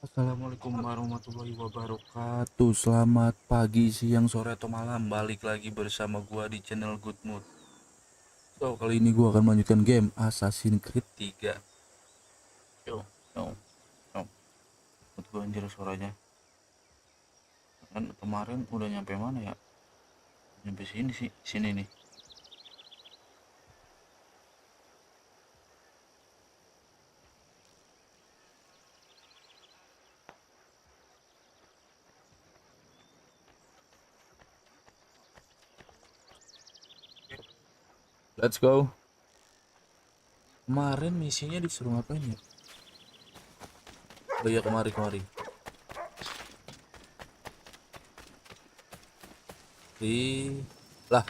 Assalamualaikum warahmatullahi wabarakatuh. Selamat pagi, siang, sore, atau malam. Balik lagi bersama gua di channel Goodmoods. So, kali ini gua akan melanjutkan game Assassin's Creed 3. Yo, yo, yo. Menurut gua anjir suaranya. Kan kemarin udah nyampe mana ya? Nyampe sini sih, sini nih. Let's go. Kemarin misinya disuruh ngapain ya? Oh iya, kemari. Lah,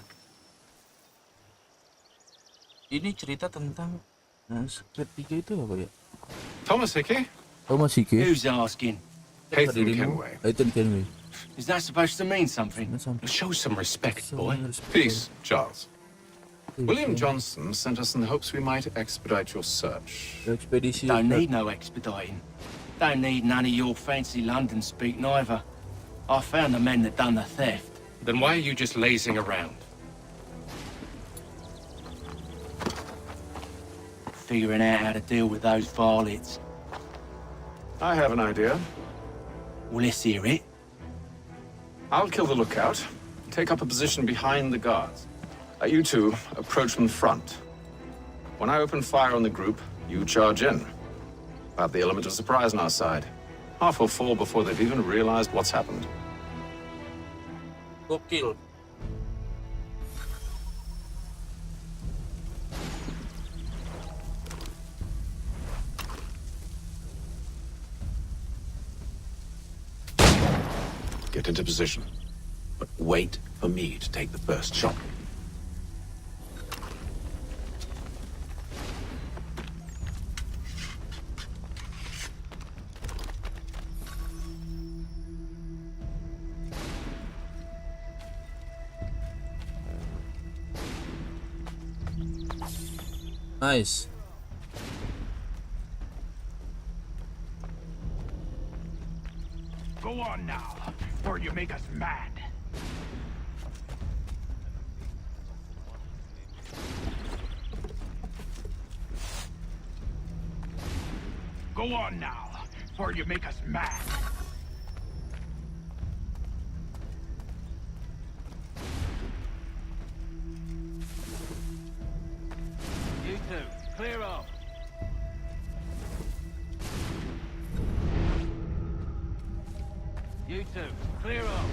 ini cerita tentang Creed 3 itu apa ya? Thomas Hickey? Thomas Hickey? Who's asking? Haytham Kenway. Haytham Kenway. Is that supposed to mean something? Show some respect, boy. Respect. Peace, Charles. William Johnson sent us in the hopes we might expedite your search. Ekspedisi. Don't need no expediting. Don't need none of your fancy London speak neither. I found the men that done the theft. Then why are you just lazing around? Figuring out how to deal with those varlets. I have an idea. Well, let's hear it. I'll kill the lookout, take up a position behind the guards. You two approach from the front. When I open fire on the group, you charge in. About the element of surprise on our side. Half will fall before they've even realized what's happened. Gokil. Get into position. But wait for me to take the first shot. Nice. Go on now, before you make us mad. Go on now, before you make us mad. You two, clear off. You two, clear off.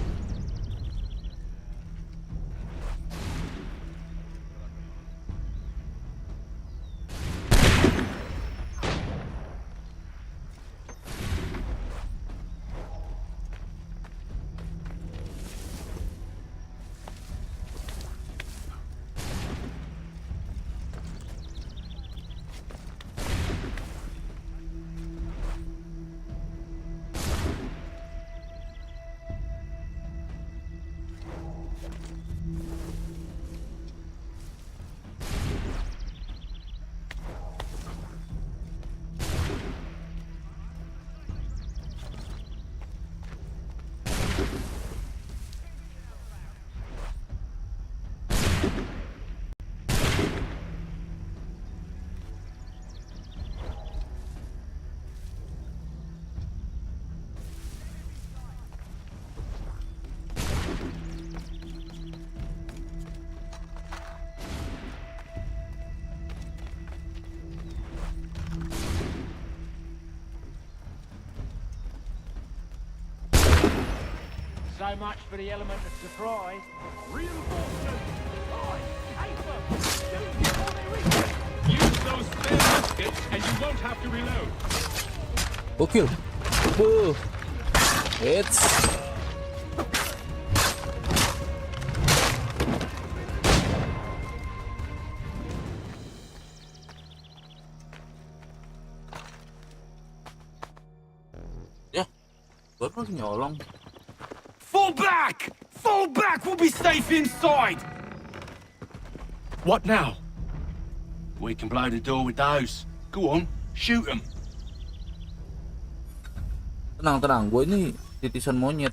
So much for the element of surprise. Reinforcements! Oi, paper! Shoot before they reach! Use those spare muskets, and you won't have to reload. Gokil. Hits. Ya, baru lagi nyolong. Fall back! Fall back! We'll be safe inside! What now? We can blow the door with those. Go on, shoot them. Tenang, gue ini titisan monyet.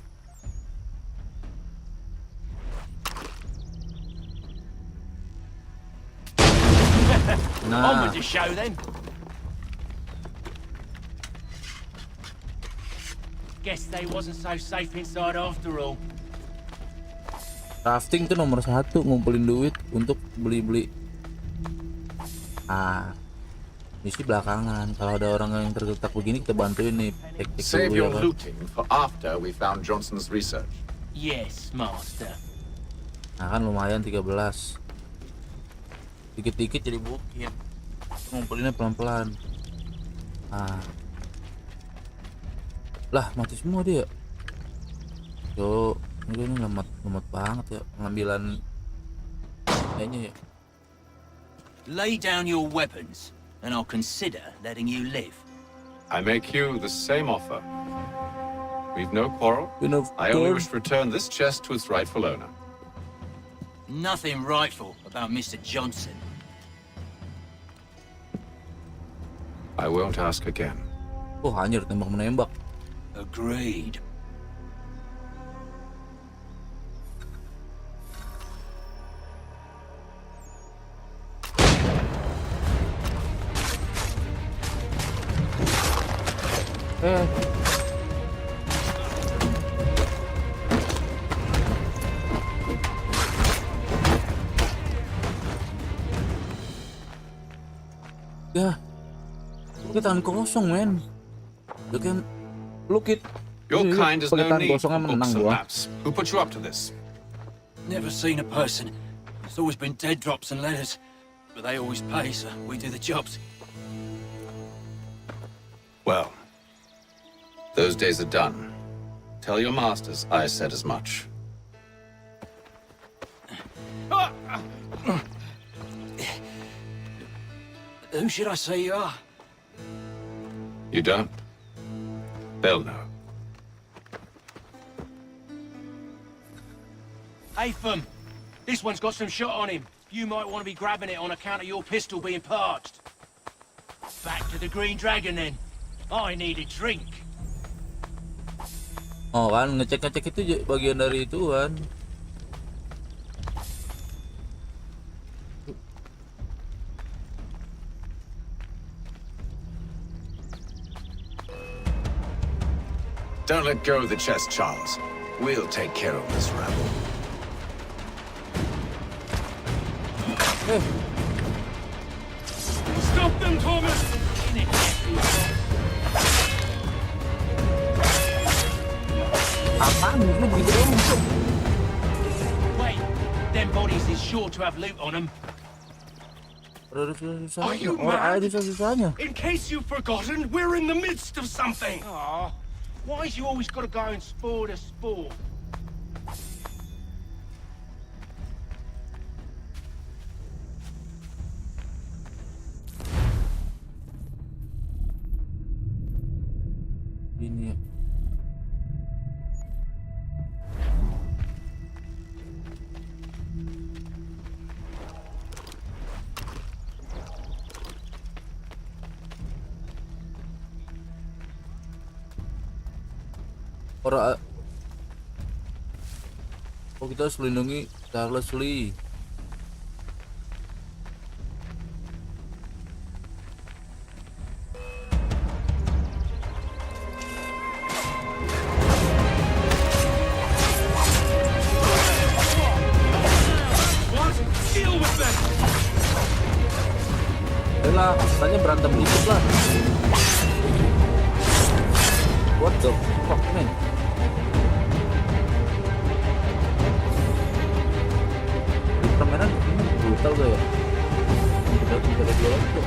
On Nah, with the show then. Guess they wasn't so safe inside after all. crafting tuh nomor 1, ngumpulin duit untuk beli-beli. Misi belakangan. Kalau ada orang yang tergeletak begini, kita bantuin nih. Cek Save dulu ya your kan. looting for after we found Johnson's research. Yes, master. Nah kan lumayan 13. Dikit-dikit jadi bukit. Ngumpulinnya pelan-pelan. Lah mati semua dia. Yo, ini lemot banget ya pengambilan kayaknya ya. Lay down your weapons, and I'll consider letting you live. I make you the same offer. We've no quarrel. Enough I only turn. wish to return this chest to its rightful owner. Nothing rightful about Mr. Johnson. I won't ask again. Oh anjir, tembak-menembak. Agreed. Ya, ini tangan kosong men. Look it. Your Ini kind has pakai no tangan need kosongnya for menang books and gua. maps. Who put you up to this? Never seen a person. It's always been dead drops and letters. But they always pay, so we do the jobs. Well, those days are done. Tell your masters I said as much. Who should I say you are? You don't? They'll know. Hey, this one's got some shot on him. You might want to be grabbing it on account of your pistol being parched. Back to the Green Dragon, then. I need a drink. Oh kan, ngecek itu bagian dari itu kan. Don't let go of the chest, Charles. We'll take care of this rabble. Stop them, Thomas! Apaan lu begitu dong? Wait, them bodies is sure to have loot on them. Are you Orang mad? ada susah-susahnya. In case you've forgotten, we're in the midst of something. Aw, why's you always got to go and spoil the sport? Ini ya. Orang kita harus melindungi Charles Lee. What? Deal with them! Lah, katanya berantem dikit lah. What the fuck, man? Di permainan ini brutal gak ya? Kita ada dua lagi tuh.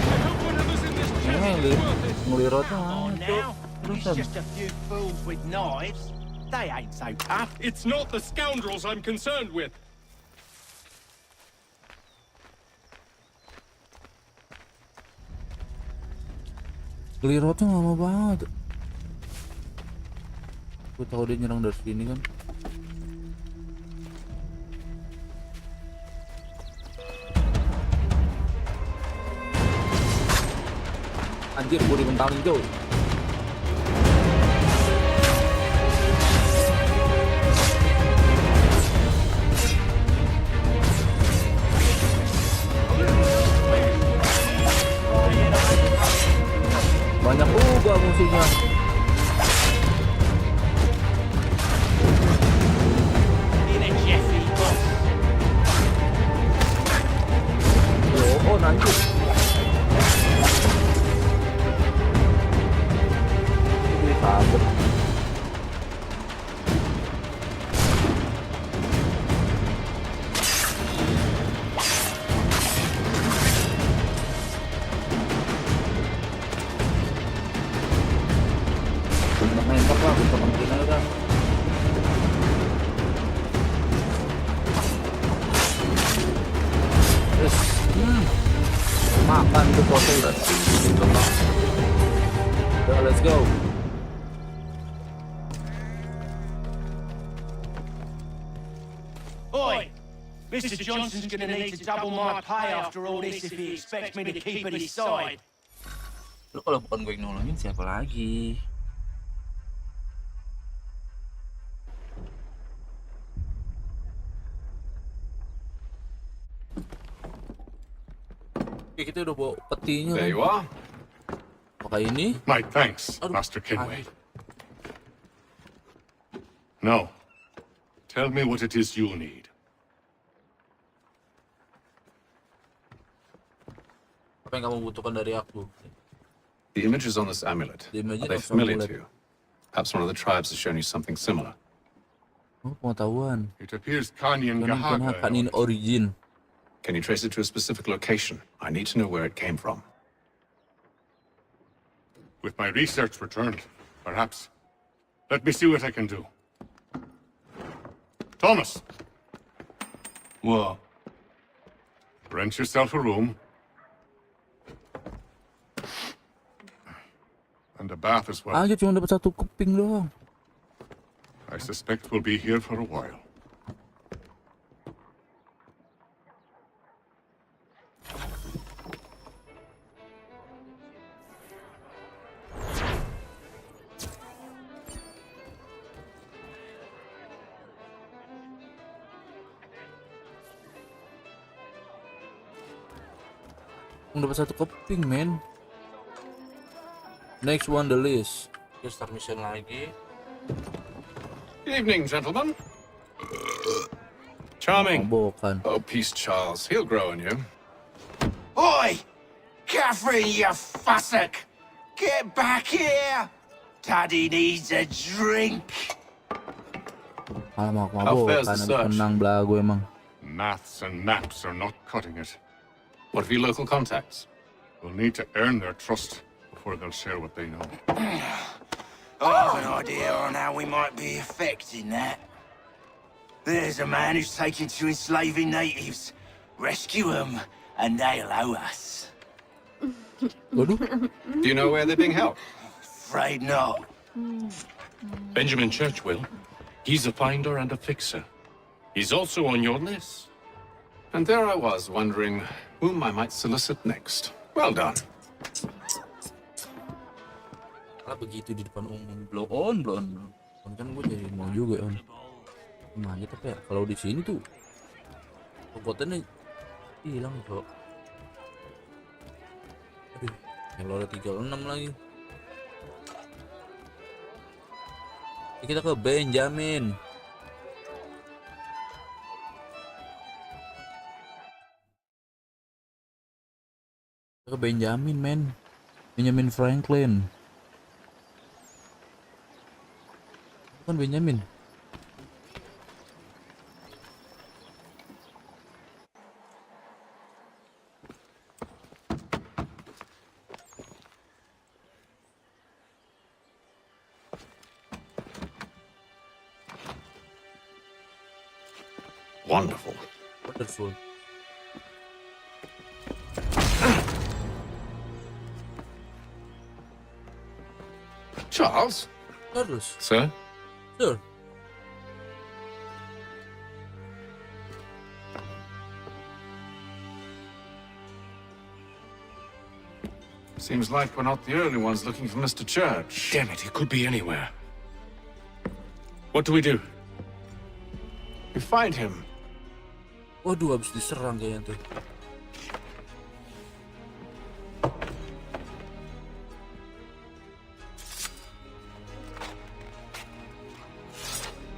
I hope whatever's in this chest is worth it. Ngelirotnya Come on itu. now, it's just a few fools with knives. They ain't so tough. It's not the scoundrels I'm concerned with. Clear roadnya lama banget. Gue tahu dia nyerang dari sini kan. Anjir, gue dibentalin tuh. Banyak juga musuhnya. Oh, nanti. Ini kabur. Mentok lah, bisa kemungkinan udah. Terus, makan tuh potong udah. Udah, let's go. Oi! Mr. Johnson's gonna need to double my pay after all this if he expects me to keep at his side. Lu kalau bukan gue yang nolongin siapa lagi? Oke, kita udah bawa petinya There kan. you are. Pakai ini. My thanks, Aduh. Master Kinway. Now, tell me what it is you need. Apa yang kamu butuhkan dari aku? The images on this amulet, The images are they of familiar amulet. to you? Perhaps one of the tribes has shown you something similar. Oh, pengetahuan. It appears Kanyan Gahaga. Kanin origin. Can you trace it to a specific location? I need to know where it came from. With my research returned, perhaps. Let me see what I can do. Thomas! What? Rent yourself a room. And a bath as well. Aja cuma dapat satu keping doang. I suspect we'll be here for a while. Dapat satu keping, men. Next one the list. Kita start mission lagi. Good evening, gentlemen. Charming. Bukan. Oh, peace, Charles. He'll grow on you. Oi! Catherine, you fussock! Get back here! Taddy needs a drink! Alamak, How fares mabokan. the Ada search? penang belagu emang. Maths and maps are not cutting it. What of your local contacts? We'll need to earn their trust before they'll share what they know. I've an idea on how we might be affecting that. There's a man who's taken to enslaving natives. Rescue them, and they'll owe us. Waduh. Do you know where they're being held? Afraid not. Benjamin Church will. He's a finder and a fixer. He's also on your list. And there I was, wondering whom I might solicit next. Well done. Kalau begitu di depan umum, blow on. Kan gue jadi mau juga on. Gimana tapi ya, kalau di sini tuh kekuatannya hilang bro. Aduh, kalau ada 36 lagi. Kita ke Benjamin. Kita ke Benjamin, men. Benjamin Franklin. Bukan Benjamin. Wonderful. Wonderful. Charles? Terus, Sir? sir. Seems like we're not the only ones looking for Mr. Church. Damn it, he could be anywhere. What do we do? We find him. Waduh, habis diserang kayaknya tuh.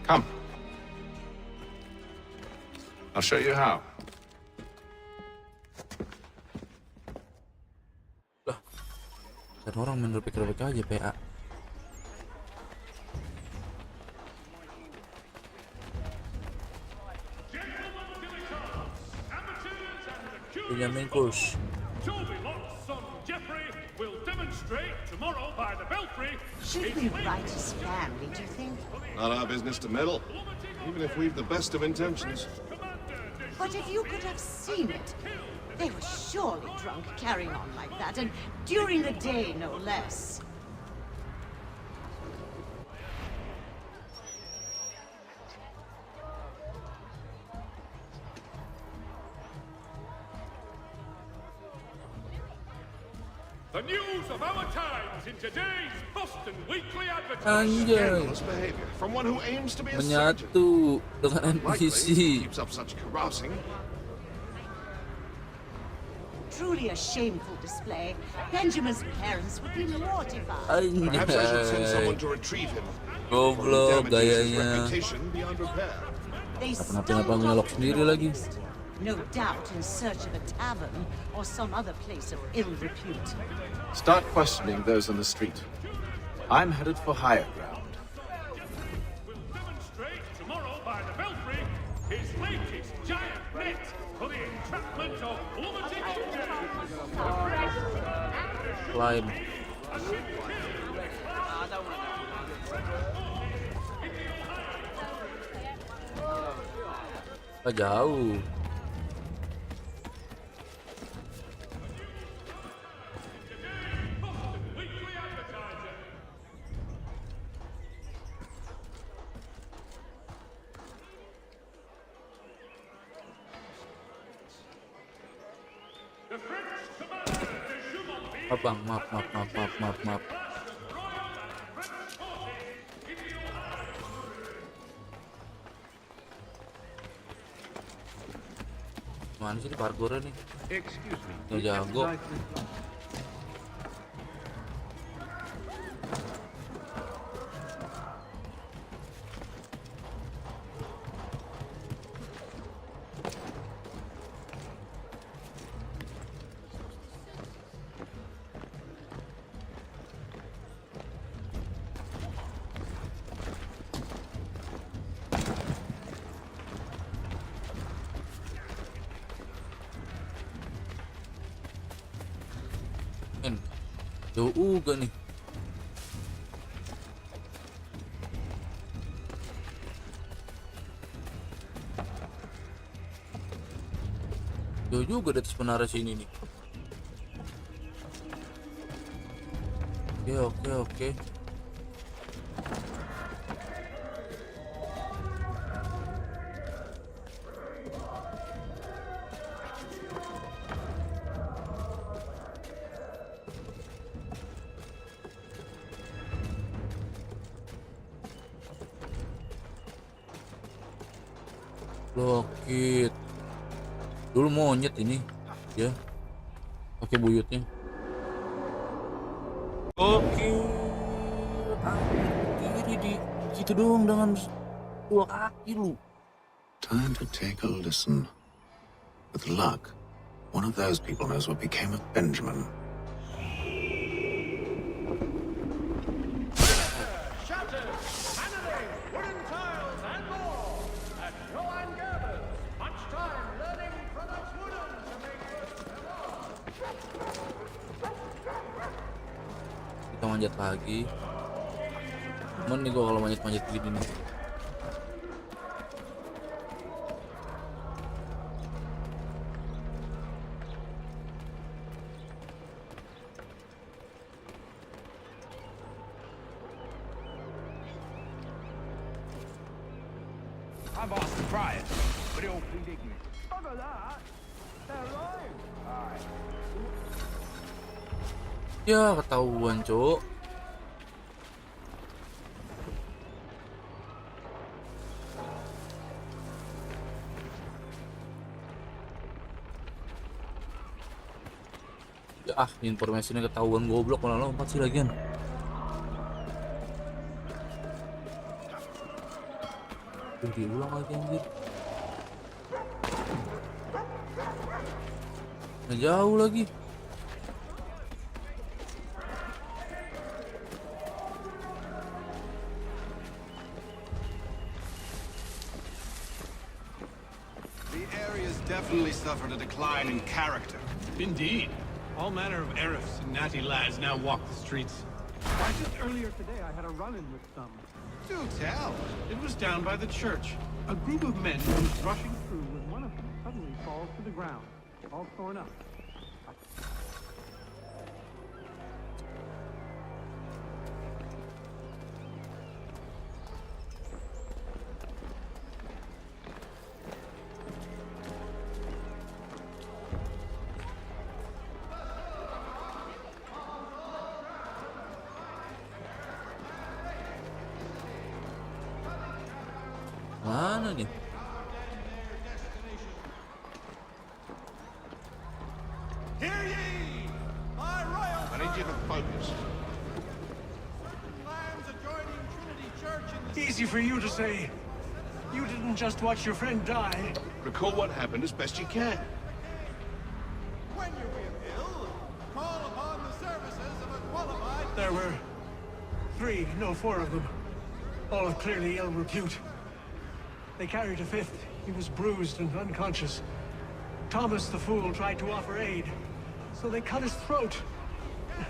Come. I'll show you how. Lah, kan orang main repek-repek aja PA. Punya main course. Toby Lock's son Jeffrey will demonstrate tomorrow by the belfry. Should we write his family, do you think? Not our business to meddle, even if we've the best of intentions. But if you could have seen it, they were surely drunk carrying on like that, and during the day, no less. The news of our times in today's Boston Weekly Advertiser. Anjay, Scandalous behavior from one who aims to be a surgeon. menyatu dengan Likely NPC. keeps up such carousing. Truly a shameful display. Benjamin's parents would be mortified. Perhaps I should send someone Anjay, to retrieve him. goblok Damages his gayanya. reputation beyond repair. They Kenapa stumbled ngelok off sendiri the lagi? coast, no doubt in search of a tavern or some other place of ill repute. Start questioning those on the street. I'm headed for higher ground. Will demonstrate tomorrow by the belfry his latest giant net for the entrapment of lunatic children. Lain. Ah, jauh. Weekly Advertiser. The French commander de Jumonville Maaf bang, maaf. Mana sih di parkournya nih? Excuse me. Nggak jago. Men, jauh juga nih. Jauh juga di atas menara sini nih. Oke. Blokit. Dulu monyet ini, ya. Pakai buyutnya. Oke. Kiri di gitu doang dengan dua kaki lu. Time to take a listen. With luck, one of those people knows what became of Benjamin. Shutters, paneling, wooden tiles, and more. At Joanne Gerber's, much time learning products wooden to make good their own. Kita manjat lagi. Cuman nih gua kalau manjat-manjat gini nih. I've asked the prior, but he'll plead ignorant. Bugger that. They're lying. Aye. Ya ketahuan, Cuk. Ya informasinya ketahuan, goblok malah lompat sih lagian. Diulang lagi anjir. Nah, jauh lagi. The area's definitely suffered a decline in character. Indeed. All manner of Arifs and natty lads now walk the streets. Just earlier today, I had a run-in with some. Do tell. It was down by the church. A group of men comes rushing Through when one of them suddenly falls to the ground, all torn up. Mana nih? Hear ye! My royal I need you to focus. lands adjoining Trinity Church in the Easy for you to say. You didn't just watch your friend die. Recall what happened as best you can. when you be ill, call upon the services of a qualified. There were four of them. All of clearly ill repute. They carried a fifth. He was bruised and unconscious. Thomas the fool tried to offer aid, so they cut his throat.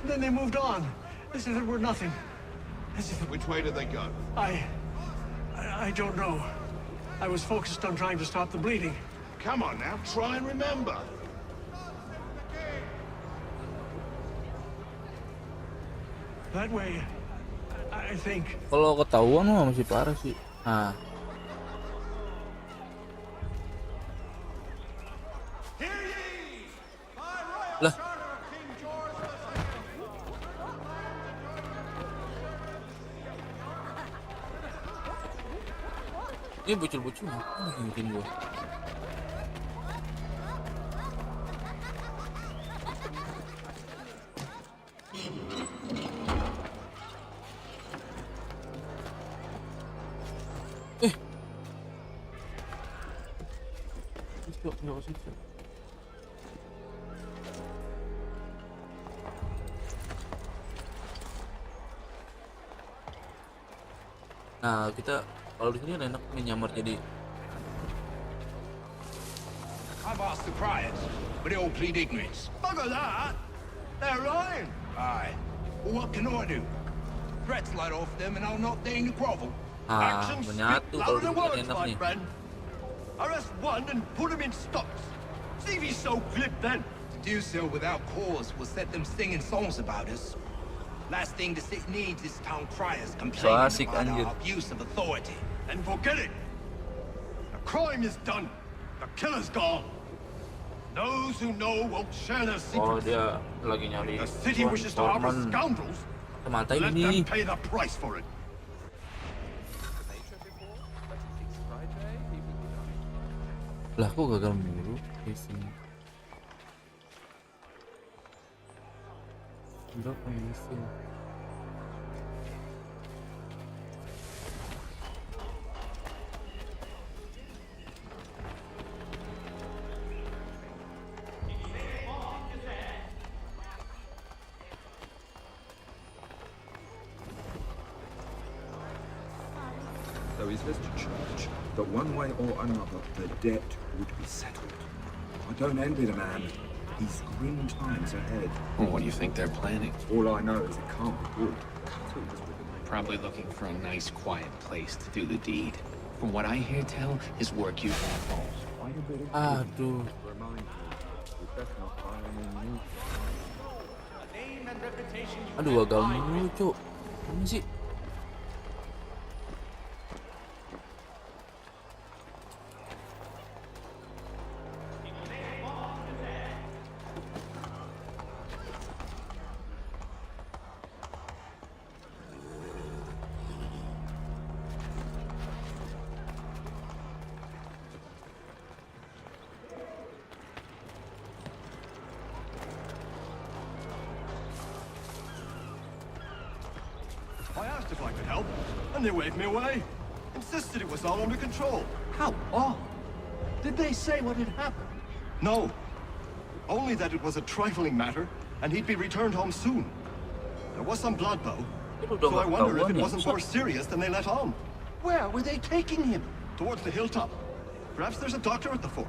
Then they moved on, as if it were nothing. As if Which way did they go? I don't know. I was focused on trying to stop the bleeding. Come on now, try and remember. That way, I think. Kalau ketahuan mah masih parah sih. Nah, Hear ye! My royal lah, charter of King George II. ini bocil-bocil apa ngikutin gua? Nah, kita kalau di sini kan enak nih nyamar jadi. I've asked the priors, but he'll plead ignorance. Bugger that! They're lying. Aye. Well, what can I do? Threats light off them and I'll not deign to grovel. Ah, Actions menyatu speak kalau louder di than sini kan words, enak my nih. friend. Arrest one and put him in stocks. See if he's so glib then. To do so without cause will set them singing songs about us. Last thing the city needs is town criers complaining asik, about anjir. our abuse of authority. And forget it. The crime is done. The killer's gone. Those who know won't share their Oh, secrets. dia lagi nyari The city wishes to harbor Norman. scoundrels. Mata Let ini. them pay the price for it. Lah, kok gagal mulu? Casing. Berapa mesin? So is this to church that one way or another the debt would be settled? I don't envy the man. He's grim times ahead. Well, what do you think they're planning? All I know is it can't be good. Probably looking for a nice, quiet place to do the deed. From what I hear tell, his work usually involves quite a bit of Aduh. Remind me, we best not buy any new. Aduh, gagal mulu, Cuk. Ini sih. And they waved me away. Insisted it was all under control. How odd. Did they say what had happened? No. Only that it was a trifling matter, and he'd be returned home soon. There was some blood, though. So I wonder if it wasn't more serious than they let on. Where were they taking him? Towards the hilltop. Perhaps there's a doctor at the fort.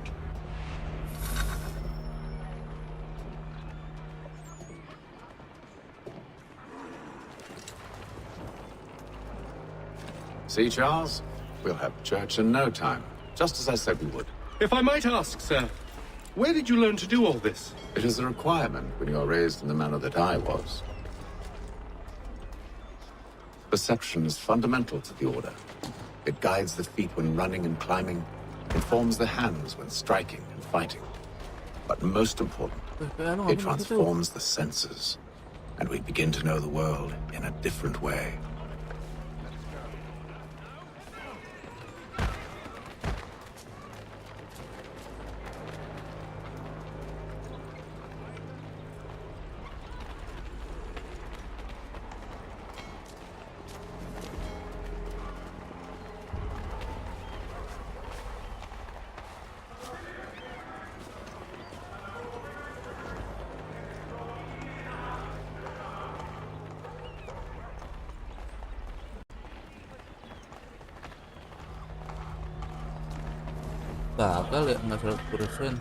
See, Charles? We'll have church in no time, just as I said we would. If I might ask, sir, where did you learn to do all this? It is a requirement when you are raised in the manner that I was. Perception is fundamental to the order. It guides the feet when running and climbing, informs the hands when striking and fighting. But most important, it transforms the senses, and we begin to know the world in a different way. Gagal ya, nggak 100%.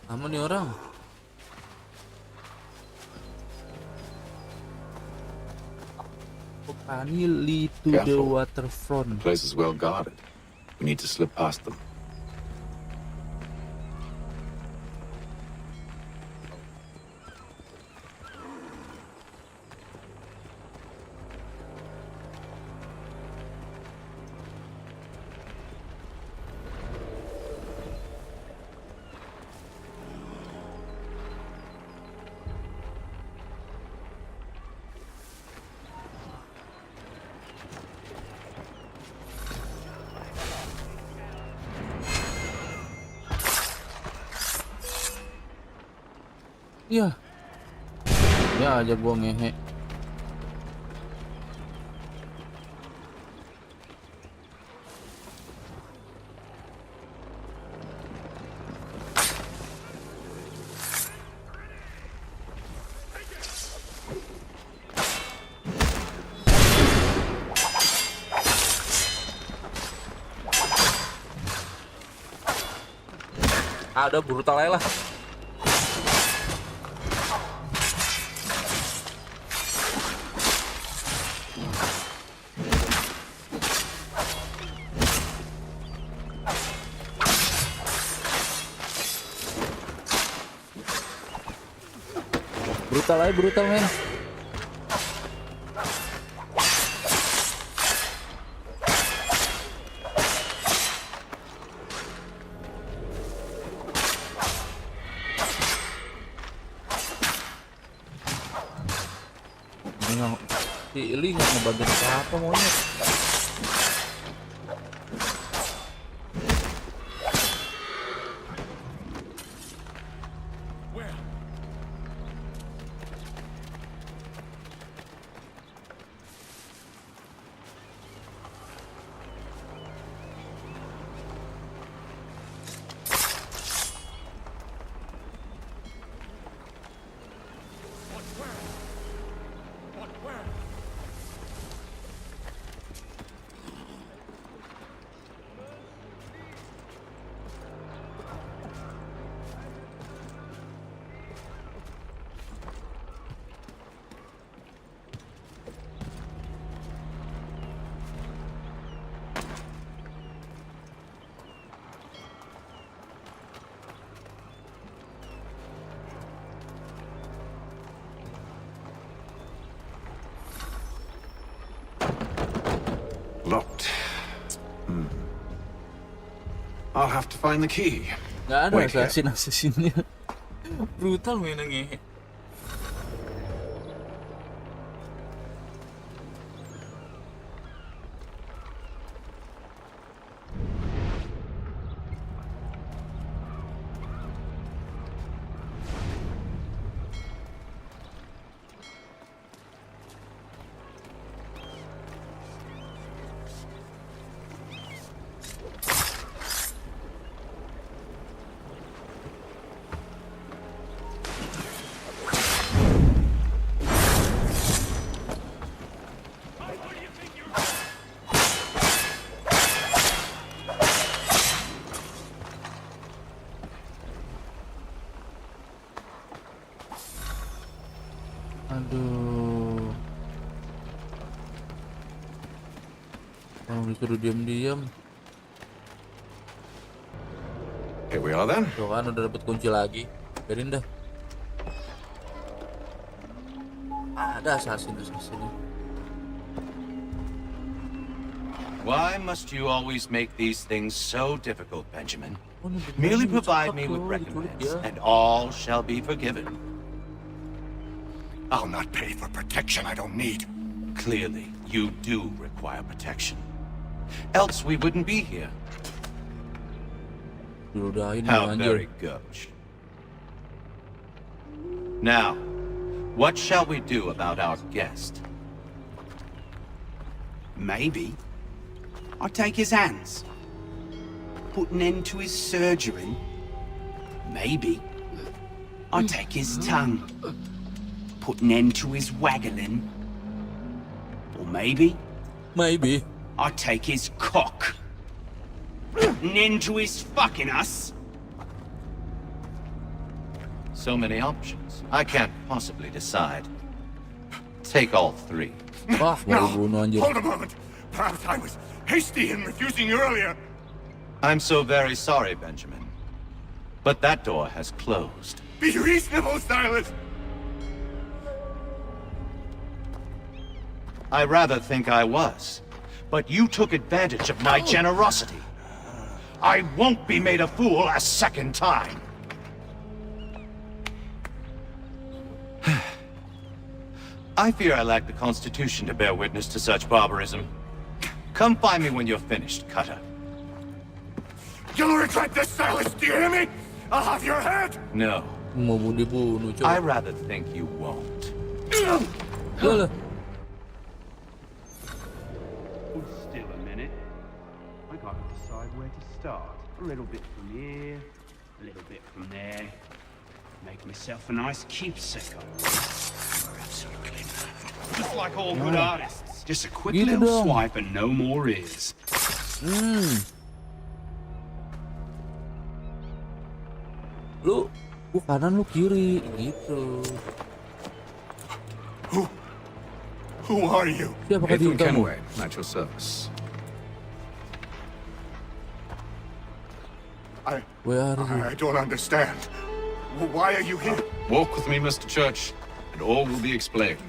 Aman nih orang. Lead to the Careful. waterfront. The place is well guarded. We need to slip past them. Ya. Ya aja gua ngehe. Ada brutal aja lah. Brutal men. Ini nggak ngebantuin apa maunya. Locked. I'll have to find the key. Nggak ada Wait here. asasinnya. Brutal mainnya ngehe. Kalau disuruh diam-diam. Here we are then. Tuh kan udah dapet kunci lagi. Biarin dah. Ada assassin. Why must you always make these things so difficult, Benjamin? Merely provide me with recompense, and all shall be forgiven. I'll not pay for protection I don't need. Clearly, you do require protection. Else we wouldn't be here. How very gauche. Now, what shall we do about our guest? Maybe I'll take his hands, put an end to his surgery. Maybe I'll take his tongue, put an end to his waggling. Or maybe I'll take his cock, put an end to his fucking us. So many options. I can't possibly decide. Take all three. No, hold a moment. Perhaps I was hasty in refusing you earlier. I'm so very sorry, Benjamin. But that door has closed. Be reasonable, Silas. I rather think I was. But you took advantage of my generosity. I won't be made a fool a second time. I fear I lack the constitution to bear witness to such barbarism. Come find me when you're finished, Cutter. You'll regret this, Silas, do you hear me? I'll have your head! No. I rather think you won't. Hold still a minute. I gotta decide where to start. A little bit from here, a little bit from there. Make myself a nice keepsake. Just like all good artists. Just a quick little swipe and no more is. Lu kanan lu kiri gitu. Who are you? Siapa kamu? Kenway, at your service. Where are you? I don't understand. Why are you here? Walk with me, Mr. Church, and all will be explained.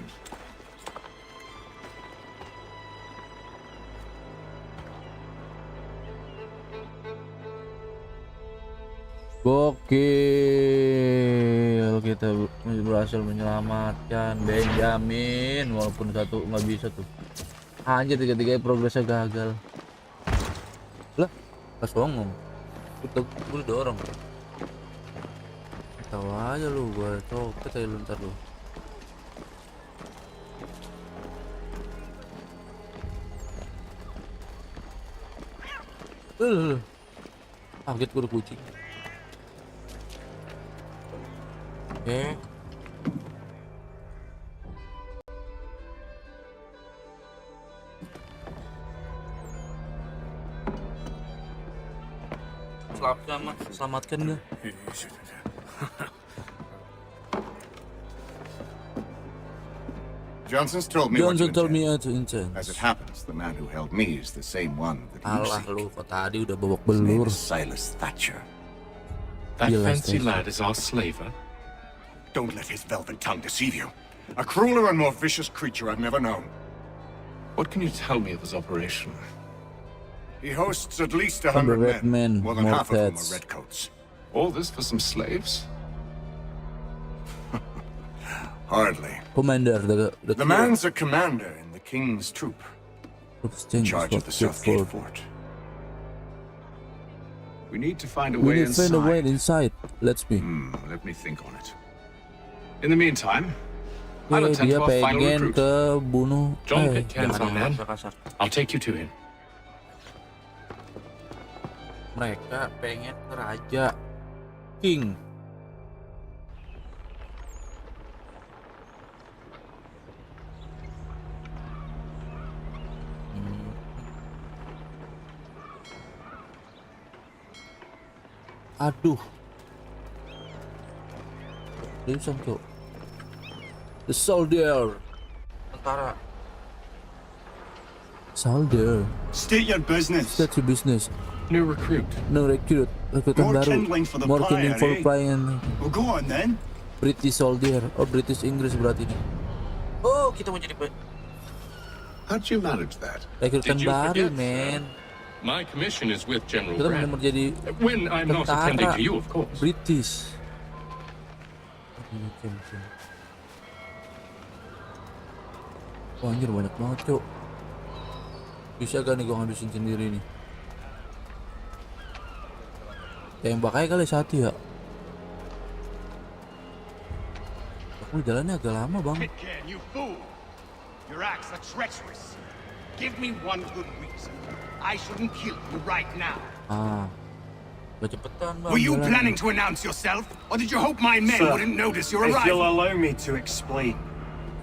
Gokil, kita berhasil menyelamatkan Benjamin walaupun satu nggak bisa tuh. Anjir, tiga-tiganya progresnya gagal. Lah, pas ngomong kita dorong. Tahu aja lu, gua copet aja lu ntar lu. Kaget gua udah kucing. Selamatkan dia. Johnson's told me Johnson told me what to intend. As it happens, the man who held me is the same one that you Alah seek. lu, kok tadi udah babak His name belur. is Silas Thatcher. That fancy lad is our slaver. Don't let his velvet tongue deceive you. A crueler and more vicious creature I've never known. What can you tell me of his operation? He hosts at least 100 100 men. More than more half of them cats. are redcoats. All this for some slaves? Hardly. Commander, The man's a commander in the king's troop. In charge of the South Gate Fort. We need to find a We way need to find a way inside. inside. Let's be. Let me think on it. In the meantime, I'll attend Dia to our final pengen recruit. ke bunuh. John Pitcairn's our man. Kasar. I'll take you to him. Mereka pengen ke Raja King. Aduh. Bisa tuh. The soldier. Tentara. Soldier. State your business. State your business. New recruit. No recruit. Rekrutan More baru. kindling for the More kindling fire, for eh? fire. Well, go on then. British soldier. Oh, British Inggris berarti nih. Oh, kita mau jadi How'd you manage that? rekrutan Did you baru, forget, men. My commission is with General Kita Grant. benar jadi When I'm not attending tentara to you, of course. British. Wah, anjir banyak banget, Cok. Bisa gak nih gua ngabisin sendiri nih? Tembak aja kali satu ya. Aku jalannya agak lama, Bang. Pitcairn, you fool! Your acts are treacherous. Give me one good reason. I shouldn't kill you right now. Ah. Gak cepetan, Bang. Were you jalannya. planning to announce yourself? Or did you hope my men Sir, wouldn't notice your If you'll arrival? allow me to explain.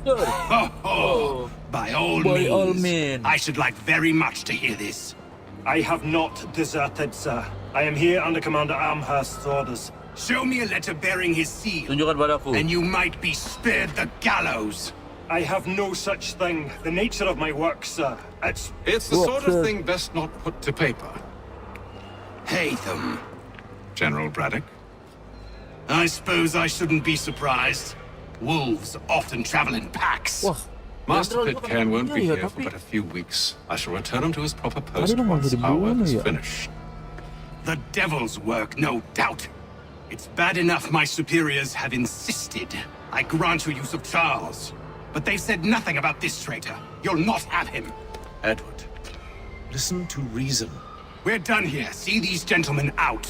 By all By all means. means. I should like very much to hear this. I have not deserted, sir. I am here under Commander Amherst's orders. Show me a letter bearing his seal, Tunjukkan padaku. and you might be spared the gallows. I have no such thing. The nature of my work, sir. It's the sort of thing best not put to paper. Hatham. General Braddock. I suppose I shouldn't be surprised. Wolves often travel in packs. Wah. Master Jenderal juga Pitcairn won't be iya, here for tapi but a few weeks. I shall return him to his proper tadi post nggak mau once our dibunuh work is ya. finished. The devil's work, no doubt. It's bad enough my superiors have insisted I grant you use of Charles. But they've said nothing about this traitor. You'll not have him. Edward, listen to reason. We're done here. See these gentlemen out.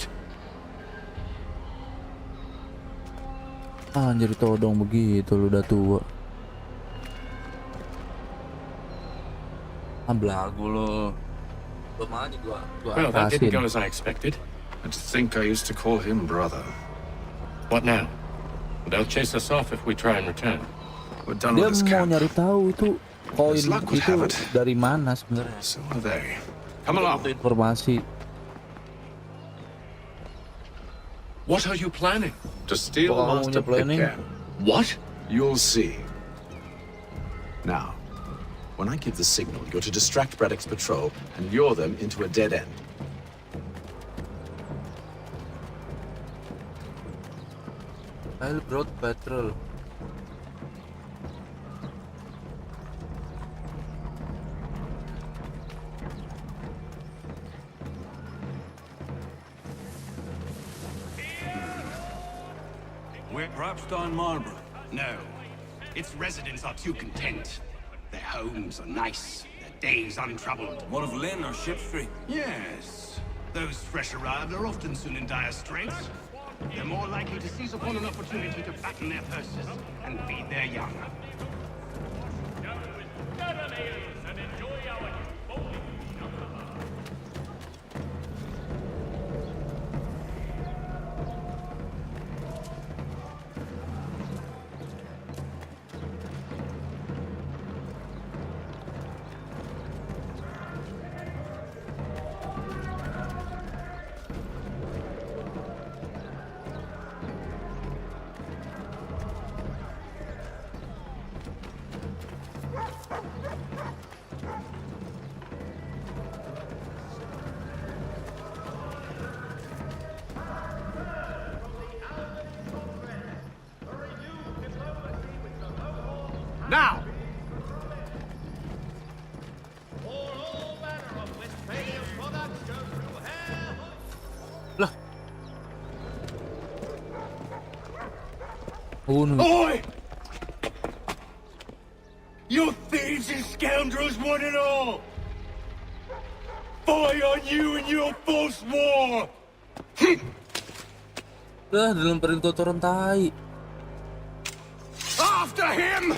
Anjir todong begitu lu udah tua. Belagu lo. Belum aja gua Well, that didn't rasin. go as I expected. And to think I used to call him brother. What now? They'll chase us off if we try and return. We're done Dia with this mau camp. nyari tahu itu koin As luck would itu have it. dari mana sebenarnya. So are they. Come along. Itu informasi. What are you planning? To steal Kamu Master punya planning? Pitcairn. What? You'll see. Now, when I give the signal, you're to distract Braddock's patrol and lure them into a dead end. I'll brought patrol. We're perhaps Don Marlborough. No. Its residents are too content. Their homes are nice, their days untroubled. What of Lynn or Ship Street? Yes. Those fresh arrived are often soon in dire straits. They're more likely to seize upon an opportunity to fatten their purses and feed their young. Now! Lah. Oh no. Oi! You thieves and scoundrels, one and all! Fie on you and your false war! Dah dilemparin kotoran tai. After him!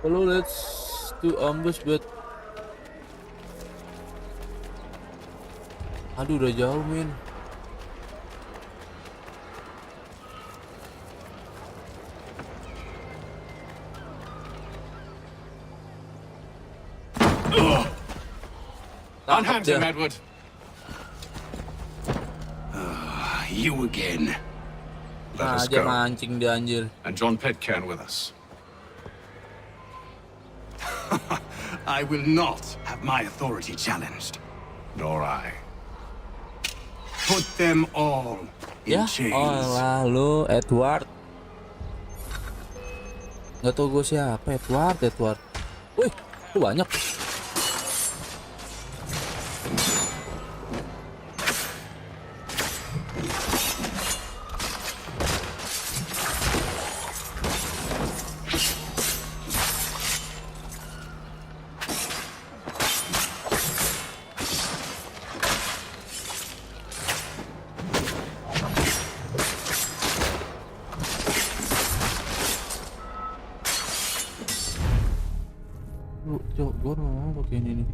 Hello, let's do ambush but aduh udah jauh men. Unhand him, Edward. You again. Let us Aja go. mancing dia anjir. And John Pitcairn with us. I will not have my authority challenged. Nor I. Put them all in Ya, chains. oh lalu Edward. Nggak tau gue siapa Edward. Wih, itu banyak. Cok, gue mau pakai ini nih.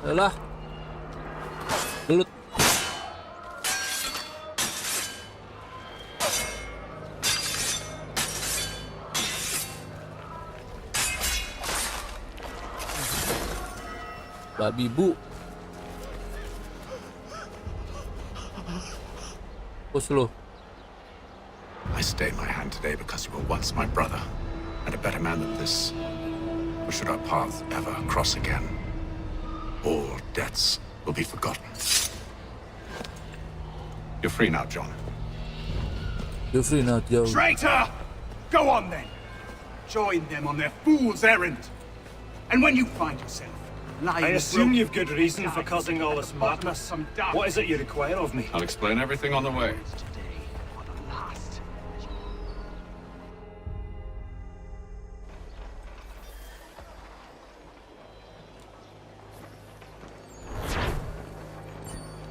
Alah, gelut. Babi bu. Push lo. I stay my hand today because you were once my brother, and a better man than this. Or should our paths ever cross again, all debts will be forgotten. You're free now, John. You're free now, Joe. Traitor! Go on then. Join them on their fool's errand. And when you find yourself lying... I assume you've good reason for causing all this madness. What is it you require of me? I'll explain everything on the way.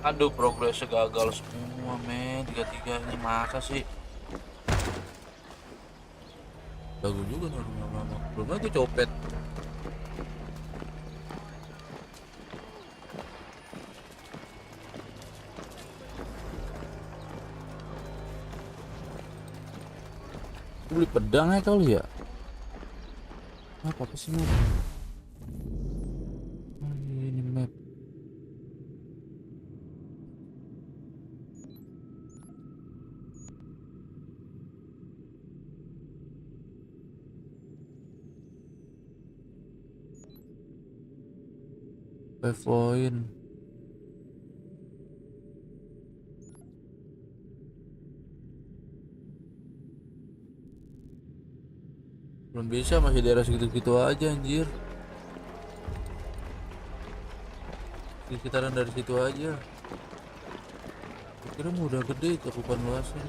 Aduh, progresnya gagal semua, men. Tiga-tiganya masa sih? Bagus juga nih, lama-lama. Belum lagi copet. Beli pedang ya kali ya? Apa sih map? Ini map. Poin. Belum bisa, masih daerah segitu-gitu aja anjir. Di sekitaran dari situ aja. Kira mau udah gede cakupan luasnya.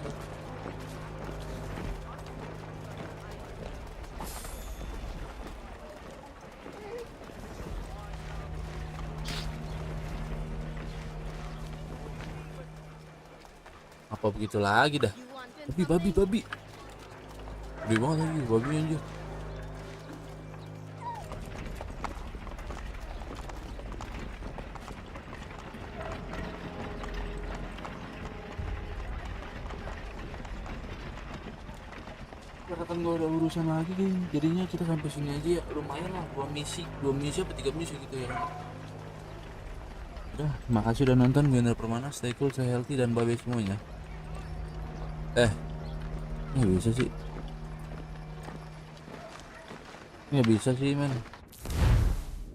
Apa begitu lagi dah? Babi. Gede banget lagi babi anjir. Katakan gak ada urusan lagi geng. Jadinya kita sampai sini aja ya. Lumayan lah, 2 misi apa 3 misi gitu ya. Udah, makasih udah nonton. Gue Indra Permana, stay cool, stay healthy, dan bye-bye semuanya. Nggak bisa sih. Nggak bisa sih men.